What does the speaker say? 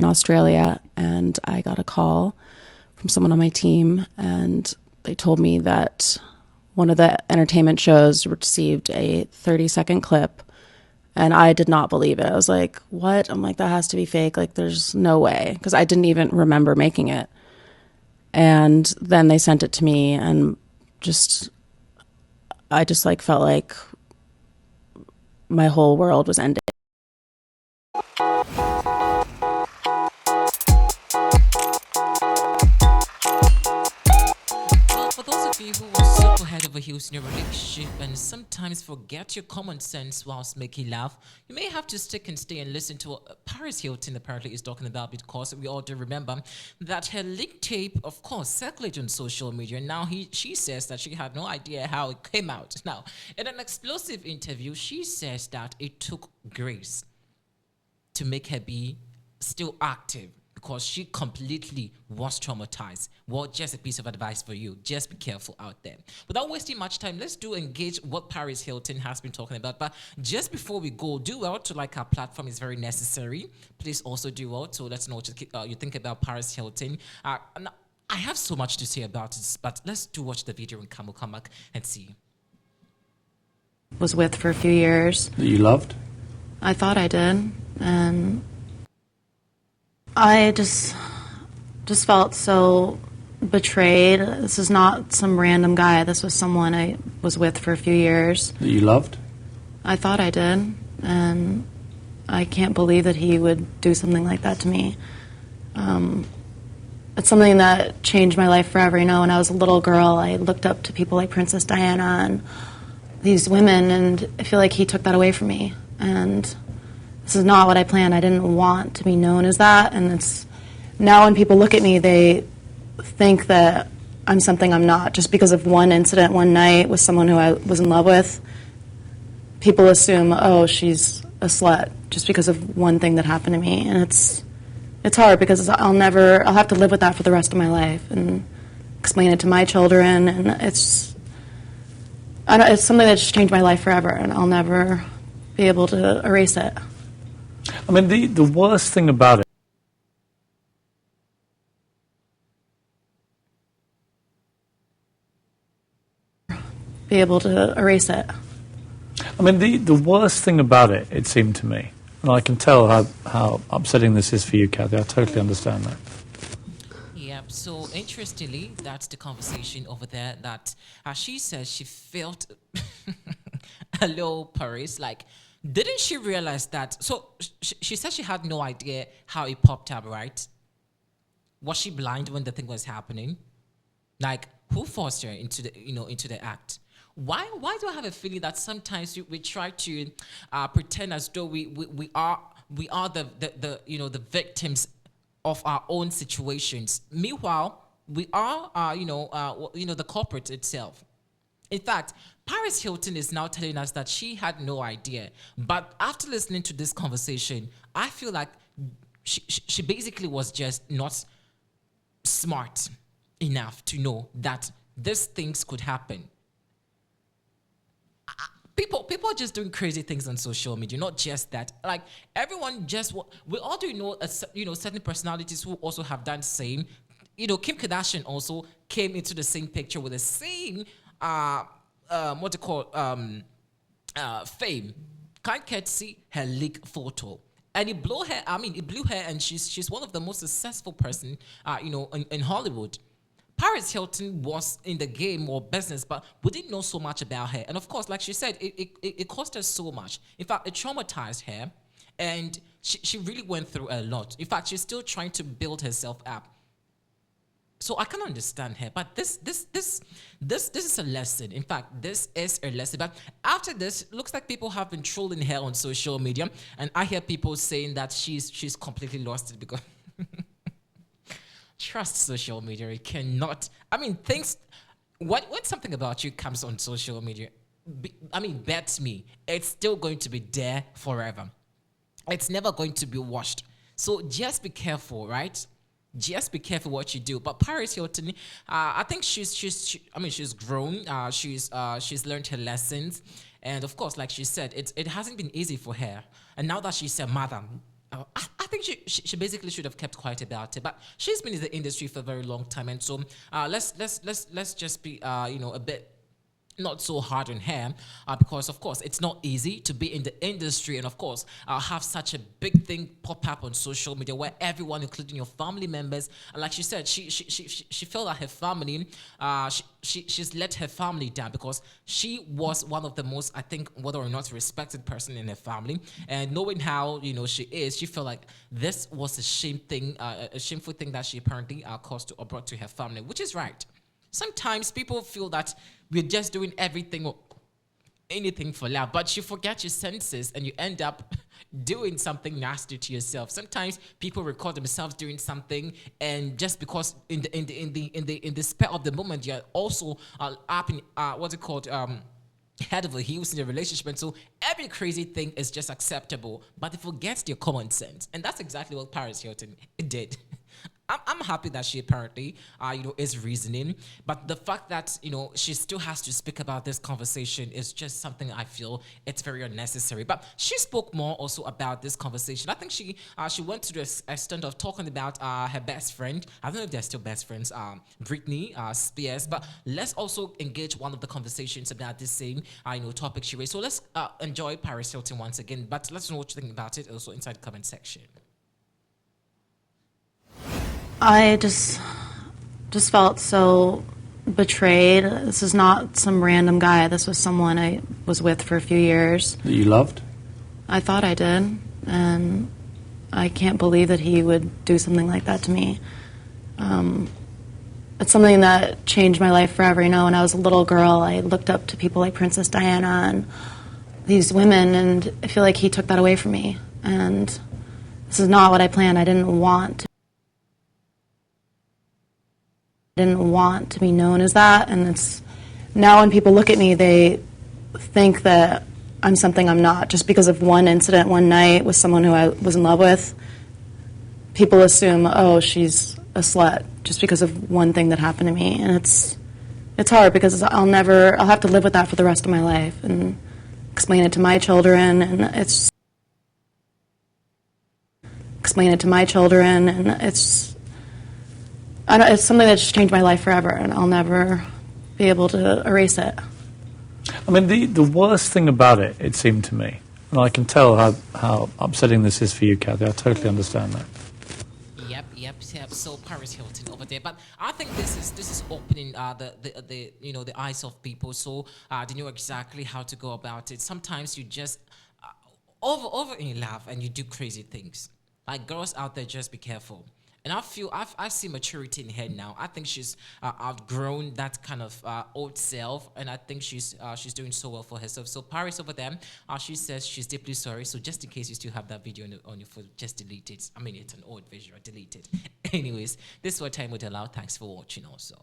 in Australia, and I got a call from someone on my team, and they told me that one of the entertainment shows received a 30-second clip, and I did not believe it. I was like, what? I'm like, that has to be fake. Like, there's no way, because I didn't even remember making it. And then they sent it to me, and I just like felt like my whole world was ending. Well, for those of you who are super head over heels in your relationship and sometimes forget your common sense whilst making love, you may have to stick and stay and listen to what Paris Hilton apparently is talking about, because we all do remember that her leak tape, of course, circulated on social media. Now she says that she had no idea how it came out. Now, in an explosive interview, she says that it took grace to make her be still active because she completely was traumatized. Well, just a piece of advice for you. Just be careful out there. Without wasting much time, let's engage what Paris Hilton has been talking about. But just before we go, do well to like our platform is very necessary. Please also do well to let us know what you think about Paris Hilton. I have so much to say about this, but let's watch the video and we'll come back and see. Was with for a few years. That you loved? I thought I did, and I just felt so betrayed. This is not some random guy. This was someone I was with for a few years. That you loved? I thought I did, and I can't believe that he would do something like that to me. It's something that changed my life forever. You know, when I was a little girl, I looked up to people like Princess Diana and these women, and I feel like he took that away from me. And this is not what I planned. I didn't want to be known as that. And it's now when people look at me, they think that I'm something I'm not. Just because of one incident one night with someone who I was in love with, people assume, oh, she's a slut just because of one thing that happened to me. And it's hard because I'll have to live with that for the rest of my life and explain it to my children. And it's something that just changed my life forever, and I'll never be able to erase it. I mean, the worst thing about it. Be able to erase it. I mean, the worst thing about it, it seemed to me, and I can tell how upsetting this is for you, Kathy. I totally understand that. Yep. So interestingly, that's the conversation over there. That she says she felt hello, Paris. Like, didn't she realize that? So she said she had no idea how it popped up, right? Was she blind when the thing was happening? Like, who forced her into the act? Why do I have a feeling that sometimes we try to pretend as though we are the victims of our own situations. Meanwhile, we are the culprit itself. In fact, Paris Hilton is now telling us that she had no idea. But after listening to this conversation, I feel like she basically was just not smart enough to know that these things could happen. People are just doing crazy things on social media. Not just that. Like, everyone we all do know certain personalities who also have done the same. You know, Kim Kardashian also came into the same picture with the same fame. Can't get to see her leak photo. And it blew her, and she's one of the most successful person, in Hollywood. Paris Hilton was in the game or business, but we didn't know so much about her. And of course, like she said, it cost her so much. In fact, it traumatized her, and she really went through a lot. In fact, she's still trying to build herself up. So I can understand her, but this is a lesson. In fact, this is a lesson. But after this, looks like people have been trolling her on social media, and I hear people saying that she's completely lost it because trust social media. It cannot. I mean, things. When something about you comes on social media, bet me, it's still going to be there forever. It's never going to be washed. So just be careful, right? Just be careful what you do. But Paris Hilton, I think she's grown. She's learned her lessons, and of course, like she said, it hasn't been easy for her. And now that she's a mother, I think she basically should have kept quiet about it. But she's been in the industry for a very long time, and so let's just be a bit not so hard on her, because of course it's not easy to be in the industry, and of course have such a big thing pop up on social media where everyone, including your family members, and like she said, she felt that her family, she's let her family down because she was one of the most, I think, whether or not respected person in her family, and knowing how she is, she felt like this was a shameful thing that she apparently caused or brought to her family, which is right. Sometimes people feel that we're just doing everything or anything for love, but you forget your senses and you end up doing something nasty to yourself. Sometimes people record themselves doing something, and just because in the spur of the moment, you're also up in what's it called, head over heels in the relationship, and so every crazy thing is just acceptable. But it forgets your common sense, and that's exactly what Paris Hilton did. I'm happy that she apparently, is reasoning, but the fact that, she still has to speak about this conversation is just something I feel it's very unnecessary. But she spoke more also about this conversation. I think she went to the extent of talking about her best friend. I don't know if they're still best friends, Britney Spears, but let's also engage one of the conversations about this same, topic she raised. So let's enjoy Paris Hilton once again, but let's know what you think about it also inside the comment section. I just felt so betrayed. This is not some random guy. This was someone I was with for a few years. That you loved? I thought I did, and I can't believe that he would do something like that to me. It's something that changed my life forever. When I was a little girl, I looked up to people like Princess Diana and these women, and I feel like he took that away from me. And this is not what I planned. I didn't want to be known as that, and it's now when people look at me, they think that I'm something I'm not, just because of one incident one night with someone who I was in love with. People assume, oh, she's a slut just because of one thing that happened to me, and it's hard because I'll have to live with that for the rest of my life and explain it to my children, and it's it's something that's just changed my life forever, and I'll never be able to erase it. I mean, the worst thing about it, it seemed to me, and I can tell how upsetting this is for you, Kathy. I totally understand that. Yep. So Paris Hilton over there, but I think this is opening the eyes of people, so they know exactly how to go about it. Sometimes you just over in love and you do crazy things. Like, girls out there, just be careful. And I see maturity in her now. I think she's outgrown that kind of old self, and I think she's doing so well for herself. So Paris over there, she says she's deeply sorry. So just in case you still have that video on your phone, just delete it. I mean, it's an old visual, delete it. Anyways, this is what time would allow. Thanks for watching also.